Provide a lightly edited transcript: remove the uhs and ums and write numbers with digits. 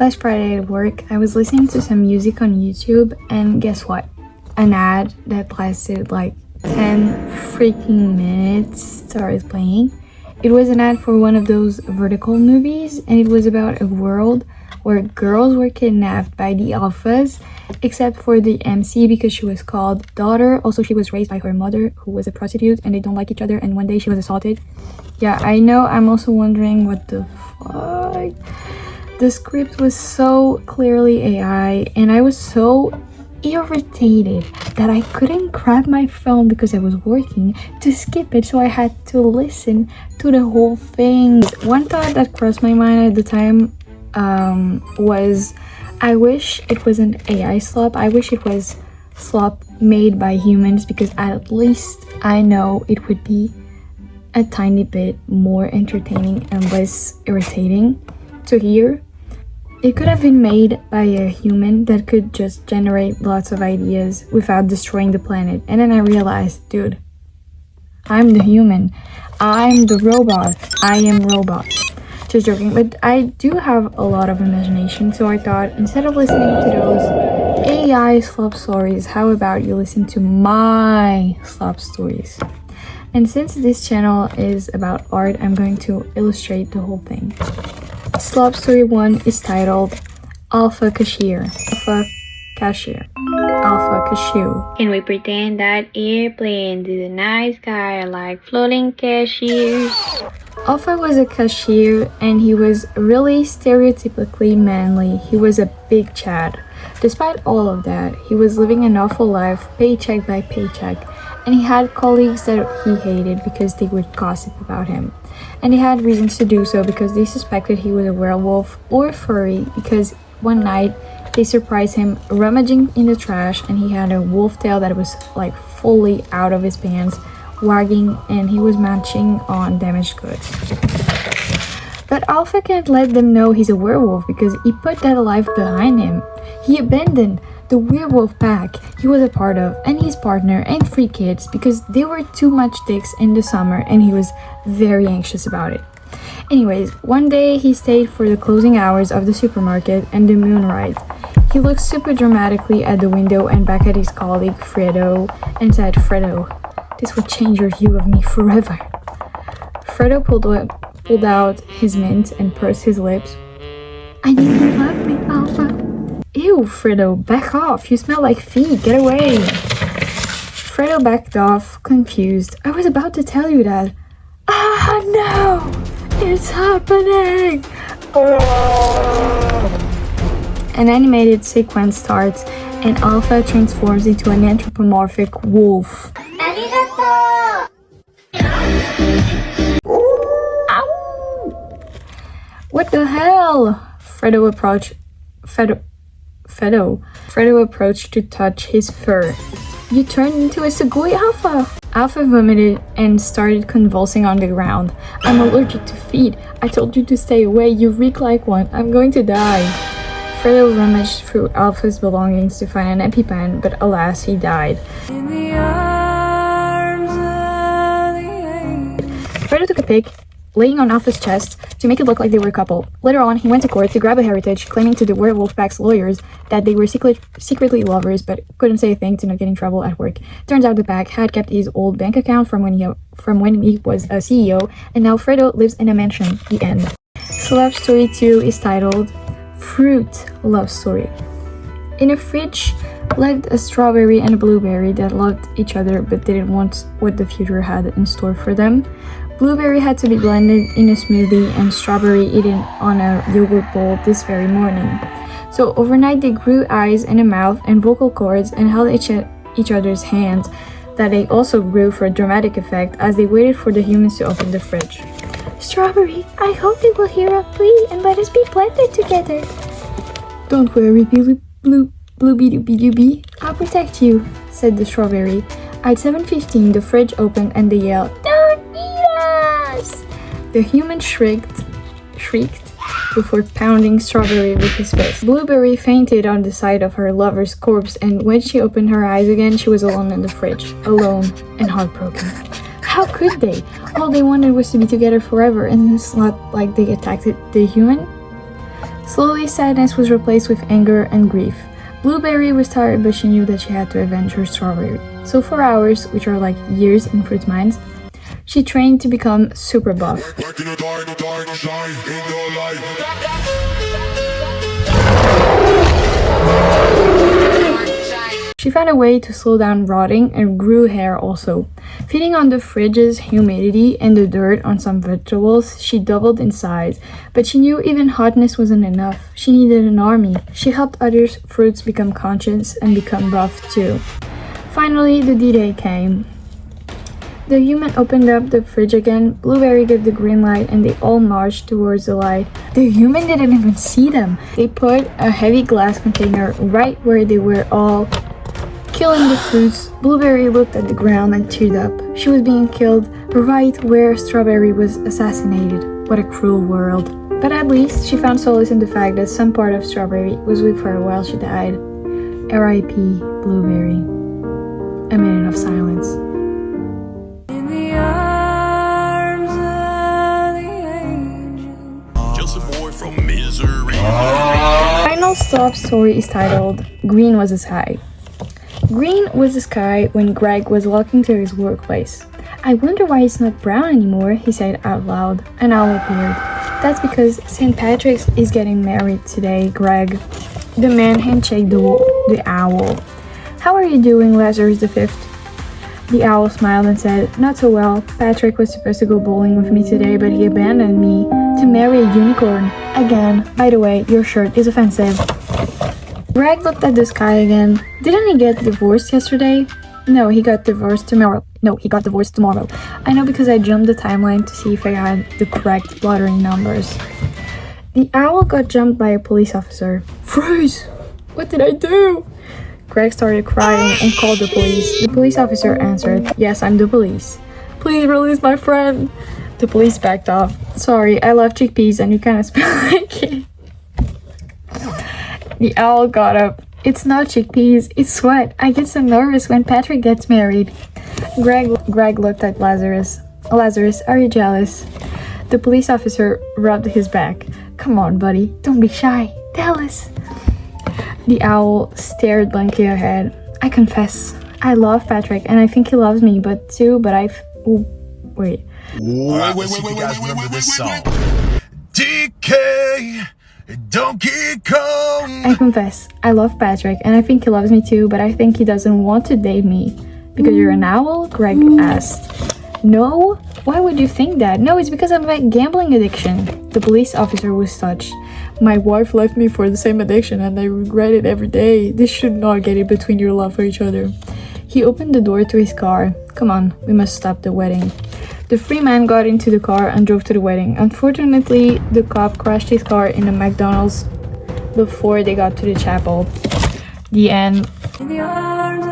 Last Friday at work, I was listening to some music on YouTube, and guess what? An ad that lasted like 10 freaking minutes started playing. It was an ad for one of those vertical movies, and it was about a world where girls were kidnapped by the alphas, except for the MC because she was called daughter. Also, she was raised by her mother, who was a prostitute, and they don't like each other, and one day she was assaulted. Yeah, I know, I'm also wondering what the fuck. The script was so clearly AI, and I was so irritated that I couldn't grab my phone because I was working to skip it, so I had to listen to the whole thing. One thought that crossed my mind at the time was, I wish it was an AI slop. I wish it was slop made by humans, because at least I know it would be a tiny bit more entertaining and less irritating to hear. It could have been made by a human that could just generate lots of ideas without destroying the planet. And then I realized, dude, I'm the human. I'm the robot. I am robot. Just joking, but I do have a lot of imagination, so I thought, instead of listening to those AI slop stories, how about you listen to my slop stories? And since this channel is about art, I'm going to illustrate the whole thing. Slop story 1 is titled Alpha Cashier. Alpha Cashier. Alpha Cashew. Can we pretend that airplane is a nice guy like floating cashiers? Alpha was a cashier, and he was really stereotypically manly. He was a big Chad. Despite all of that, he was living an awful life, paycheck by paycheck, and he had colleagues that he hated because they would gossip about him. And they had reasons to do so, because they suspected he was a werewolf or furry, because one night they surprised him rummaging in the trash, and he had a wolf tail that was like fully out of his pants, wagging, and he was munching on damaged goods. But Alpha can't let them know he's a werewolf, because he put that life behind him. He abandoned the werewolf pack he was a part of, and his partner and 3 kids, because they were too much dicks in the summer, and he was very anxious about it. Anyways, one day he stayed for the closing hours of the supermarket and the moonrise. He looked super dramatically at the window and back at his colleague Freddo and said, "Freddo, this will change your view of me forever." Freddo pulled out his mint and pursed his lips. "I need you love me, Alpha." "Ew, Freddo, back off. You smell like feet. Get away." Freddo backed off, confused. "I was about to tell you that." "Ah, no! It's happening!" An animated sequence starts, and Alpha transforms into an anthropomorphic wolf. What the hell? Freddo approached to touch his fur. "You turned into a Segui, Alpha!" Alpha vomited and started convulsing on the ground. "I'm allergic to feet. I told you to stay away. You reek like one. I'm going to die." Freddo rummaged through Alpha's belongings to find an EpiPen, but alas, he died. Freddo took a pic, laying on Alpha's chest to make it look like they were a couple. Later on, he went to court to grab a heritage, claiming to the werewolf pack's lawyers that they were secretly lovers, but couldn't say a thing to not get in trouble at work. Turns out the pack had kept his old bank account from when he was a CEO, and now Freddo lives in a mansion. The end. Slop story 2 is titled Fruit Love Story. In a fridge lived a strawberry and a blueberry that loved each other but didn't want what the future had in store for them. Blueberry had to be blended in a smoothie and strawberry eaten on a yogurt bowl this very morning. So overnight they grew eyes and a mouth and vocal cords and held each other's hands that they also grew for dramatic effect as they waited for the humans to open the fridge. "Strawberry, I hope they will hear our plea and let us be blended together." "Don't worry, Blue-Bee-Doo-Bee, I'll protect you," said the strawberry. At 7:15 the fridge opened and they yelled, "Don't eat us!" The human shrieked before pounding Strawberry with his fist. Blueberry fainted on the side of her lover's corpse, and when she opened her eyes again, she was alone in the fridge, alone and heartbroken. How could they? All they wanted was to be together forever, and it's not like they attacked the human. Slowly, sadness was replaced with anger and grief. Blueberry was tired, but she knew that she had to avenge her strawberry. So for hours, which are like years in fruit mines, she trained to become super buff. She found a way to slow down rotting and grew hair also. Feeding on the fridge's humidity and the dirt on some vegetables, she doubled in size. But she knew even hotness wasn't enough. She needed an army. She helped other fruits become conscious and become buff too. Finally, the D-Day came. The human opened up the fridge again, Blueberry gave the green light, and they all marched towards the light. The human didn't even see them. They put a heavy glass container right where they were all killing the fruits. Blueberry looked at the ground and teared up. She was being killed right where Strawberry was assassinated. What a cruel world. But at least she found solace in the fact that some part of Strawberry was with her while she died. R.I.P. Blueberry. A minute of silence. In the arms of the angel. Just a boy from misery. Final stop story is titled Green Was the Sky. Green was the sky when Greg was walking to his workplace. I wonder why it's not brown anymore, he said out loud. An owl appeared. That's because St. Patrick's is getting married today, Greg. The man handshaked the owl. How are you doing, Lazarus V? The owl smiled and said, not so well. Patrick was supposed to go bowling with me today, but he abandoned me to marry a unicorn. Again, by the way, your shirt is offensive. Greg looked at the sky again. Didn't he get divorced yesterday? No, he got divorced tomorrow. I know because I jumped the timeline to see if I had the correct lottery numbers. The owl got jumped by a police officer. Freeze! What did I do? Greg started crying and called the police. The police officer answered, yes, I'm the police. Please release my friend. The police backed off. Sorry, I love chickpeas and you kind of smell like it. The owl got up. It's not chickpeas, it's sweat. I get so nervous when Patrick gets married. Greg looked at Lazarus. Lazarus, are you jealous? The police officer rubbed his back. Come on, buddy, don't be shy. Tell us. The owl stared blankly ahead. I confess, I love Patrick and I think he loves me, but wait. Alright, let's see if you guys remember this song. DK, Donkey Kong. I confess, I love Patrick and I think he loves me too, but I think he doesn't want to date me. Because you're an owl? Greg asked. No? Why would you think that? No, it's because of my gambling addiction. The police officer was touched. My wife left me for the same addiction and I regret it every day. This should not get in between your love for each other. He opened the door to his car. Come on, we must stop the wedding. The free man got into the car and drove to the wedding. Unfortunately, the cop crashed his car in a McDonald's before they got to the chapel. The end. In the arms